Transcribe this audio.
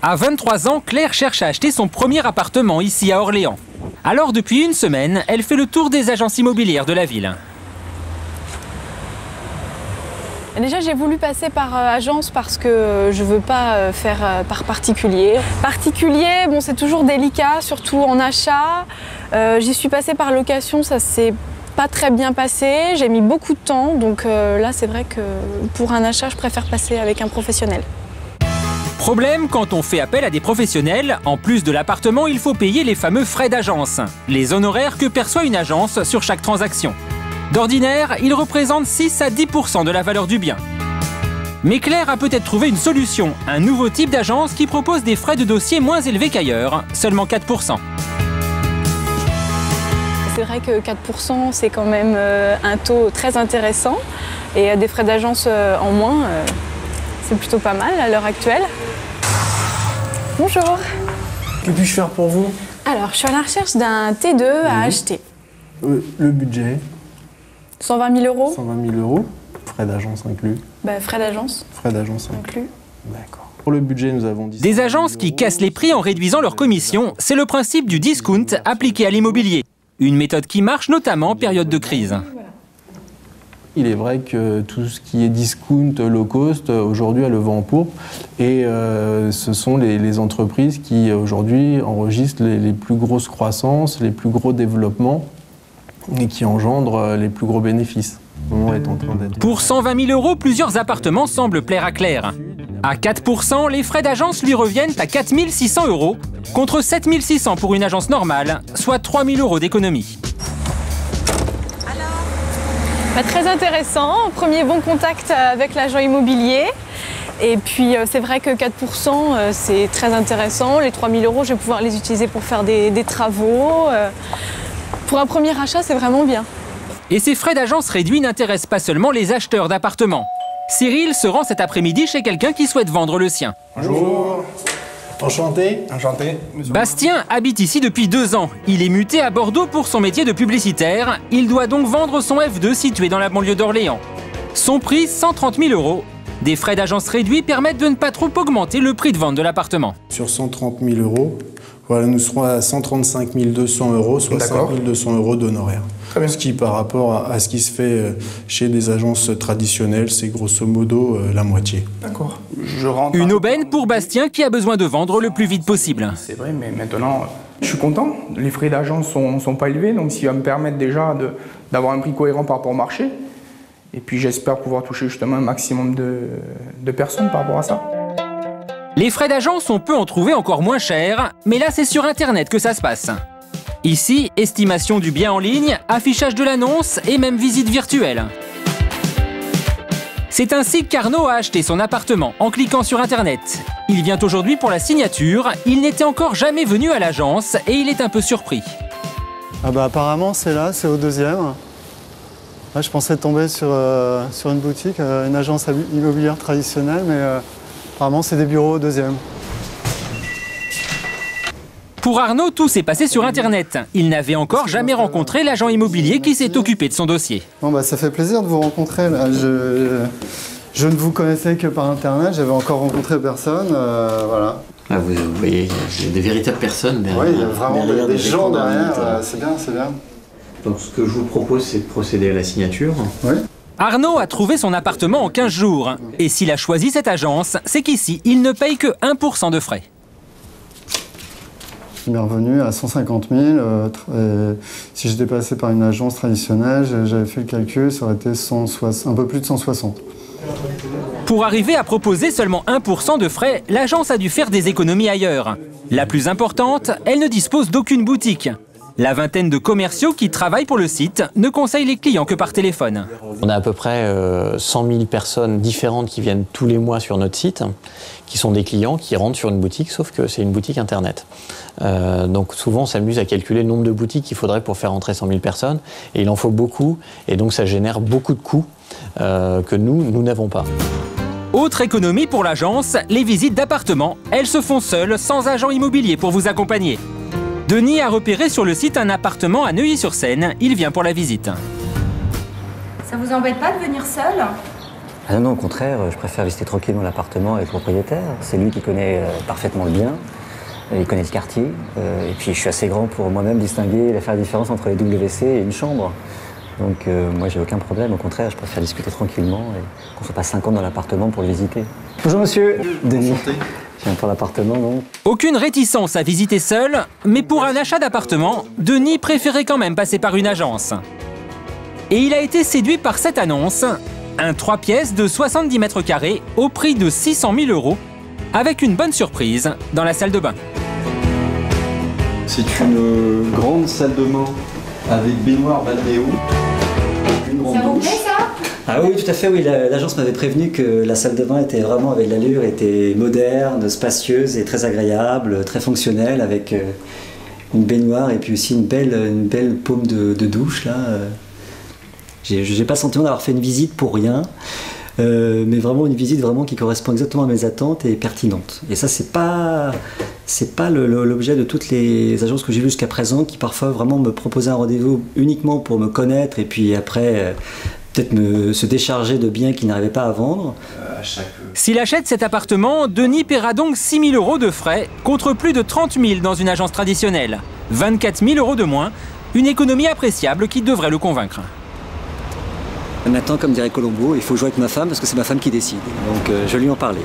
À 23 ans, Claire cherche à acheter son premier appartement ici à Orléans. Alors depuis une semaine, elle fait le tour des agences immobilières de la ville. Déjà, j'ai voulu passer par agence parce que je ne veux pas faire par particulier. Particulier, bon, c'est toujours délicat, surtout en achat. J'y suis passée par location, ça s'est pas très bien passé. J'ai mis beaucoup de temps, donc là, c'est vrai que pour un achat, je préfère passer avec un professionnel. Problème, quand on fait appel à des professionnels, en plus de l'appartement, il faut payer les fameux frais d'agence, les honoraires que perçoit une agence sur chaque transaction. D'ordinaire, ils représentent 6 à 10% de la valeur du bien. Mais Claire a peut-être trouvé une solution, un nouveau type d'agence qui propose des frais de dossier moins élevés qu'ailleurs, seulement 4%. C'est vrai que 4%, c'est quand même un taux très intéressant. Et des frais d'agence en moins, c'est plutôt pas mal à l'heure actuelle. Bonjour. Que puis-je faire pour vous? Alors, je suis à la recherche d'un T2 à acheter. Le budget? 120 000 euros. 120 000 euros. Frais d'agence inclus. Frais d'agence. Frais d'agence inclus. D'accord. Pour le budget, nous avons dit... Des agences qui cassent les prix en réduisant leurs commissions, c'est le principe du discount appliqué à l'immobilier. Une méthode qui marche notamment en période de crise. Il est vrai que tout ce qui est discount, low cost, aujourd'hui a le vent en poupe. Et ce sont les entreprises qui aujourd'hui enregistrent les plus grosses croissances, les plus gros développements et qui engendrent les plus gros bénéfices. Le moment est en train d'être... Pour 120 000 euros, plusieurs appartements semblent plaire à Claire. À 4%, les frais d'agence lui reviennent à 4 600 euros, contre 7 600 pour une agence normale, soit 3 000 euros d'économie. Très intéressant, premier bon contact avec l'agent immobilier. Et puis c'est vrai que 4%, c'est très intéressant. Les 3 000 euros, je vais pouvoir les utiliser pour faire des travaux. Pour un premier achat, c'est vraiment bien. Et ces frais d'agence réduits n'intéressent pas seulement les acheteurs d'appartements. Cyril se rend cet après-midi chez quelqu'un qui souhaite vendre le sien. Bonjour. Enchanté. Enchanté. Bastien habite ici depuis 2 ans. Il est muté à Bordeaux pour son métier de publicitaire. Il doit donc vendre son F2 situé dans la banlieue d'Orléans. Son prix, 130 000 euros. Des frais d'agence réduits permettent de ne pas trop augmenter le prix de vente de l'appartement. Sur 130 000 euros, voilà, nous serons à 135 200 euros, soit 5 200 euros d'honoraires. Ce qui, par rapport à ce qui se fait chez des agences traditionnelles, c'est grosso modo la moitié. D'accord. Une aubaine pour Bastien qui a besoin de vendre le plus vite possible. C'est vrai, mais maintenant, je suis content. Les frais d'agence sont pas élevés, donc ça va me permettre déjà d'avoir un prix cohérent par rapport au marché. Et puis j'espère pouvoir toucher justement un maximum de personnes par rapport à ça. Les frais d'agence, on peut en trouver encore moins chers, mais là c'est sur Internet que ça se passe. Ici, estimation du bien en ligne, affichage de l'annonce et même visite virtuelle. C'est ainsi qu'Arnaud a acheté son appartement en cliquant sur Internet. Il vient aujourd'hui pour la signature, il n'était encore jamais venu à l'agence et il est un peu surpris. Ah bah apparemment c'est là, c'est au 2e. Là, je pensais tomber sur une boutique, une agence immobilière traditionnelle, mais apparemment c'est des bureaux au 2e. Pour Arnaud, tout s'est passé sur Internet. Il n'avait encore jamais rencontré l'agent immobilier qui s'est occupé de son dossier. Bon, bah, ça fait plaisir de vous rencontrer. Là. Je ne vous connaissais que par Internet, j'avais encore rencontré personne. Voilà. Ah, vous voyez, il y a des véritables personnes derrière. Oui, il y a vraiment des gens derrière, c'est bien, c'est bien. Donc ce que je vous propose, c'est de procéder à la signature. Oui. Arnaud a trouvé son appartement en 15 jours. Et s'il a choisi cette agence, c'est qu'ici, il ne paye que 1% de frais. Il m'est revenu à 150 000. Si j'étais passé par une agence traditionnelle, j'avais fait le calcul, ça aurait été un peu plus de 160. Pour arriver à proposer seulement 1% de frais, l'agence a dû faire des économies ailleurs. La plus importante, elle ne dispose d'aucune boutique. La vingtaine de commerciaux qui travaillent pour le site ne conseillent les clients que par téléphone. On a à peu près 100 000 personnes différentes qui viennent tous les mois sur notre site, qui sont des clients qui rentrent sur une boutique, sauf que c'est une boutique Internet. Donc souvent, on s'amuse à calculer le nombre de boutiques qu'il faudrait pour faire entrer 100 000 personnes, et il en faut beaucoup, et donc ça génère beaucoup de coûts que nous n'avons pas. Autre économie pour l'agence, les visites d'appartements. Elles se font seules, sans agent immobilier pour vous accompagner. Denis a repéré sur le site un appartement à Neuilly-sur-Seine. Il vient pour la visite. Ça vous embête pas de venir seul? Ah non, au contraire, je préfère visiter tranquillement l'appartement avec le propriétaire. C'est lui qui connaît parfaitement le bien, il connaît le quartier. Et puis je suis assez grand pour moi-même distinguer et faire la différence entre les WC et une chambre. Donc moi j'ai aucun problème, au contraire, je préfère discuter tranquillement et qu'on ne soit pas 5 ans dans l'appartement pour le visiter. Bonjour monsieur, Denis. Je viens pour l'appartement, non? Aucune réticence à visiter seul, mais pour un achat d'appartement, Denis préférait quand même passer par une agence. Et il a été séduit par cette annonce, un 3 pièces de 70 mètres carrés au prix de 600 000 €, avec une bonne surprise dans la salle de bain. C'est une grande salle de bain avec baignoire balnéo. Une grande douche. Ça ah oui, tout à fait, oui. L'agence m'avait prévenu que la salle de bain était vraiment avec l'allure, était moderne, spacieuse et très agréable, très fonctionnelle, avec une baignoire et puis aussi une belle paume de douche là. J'ai pas le sentiment d'avoir fait une visite pour rien, mais vraiment une visite qui correspond exactement à mes attentes et pertinente. Et ça, c'est pas l'objet de toutes les agences que j'ai vues jusqu'à présent, qui parfois vraiment me proposaient un rendez-vous uniquement pour me connaître et puis après peut-être se décharger de biens qu'ils n'arrivaient pas à vendre. S'il achète cet appartement, Denis paiera donc 6 000 € de frais contre plus de 30 000 dans une agence traditionnelle. 24 000 € de moins, une économie appréciable qui devrait le convaincre. Maintenant, comme dirait Colombo, il faut jouer avec ma femme parce que c'est ma femme qui décide. Donc je vais lui en parler.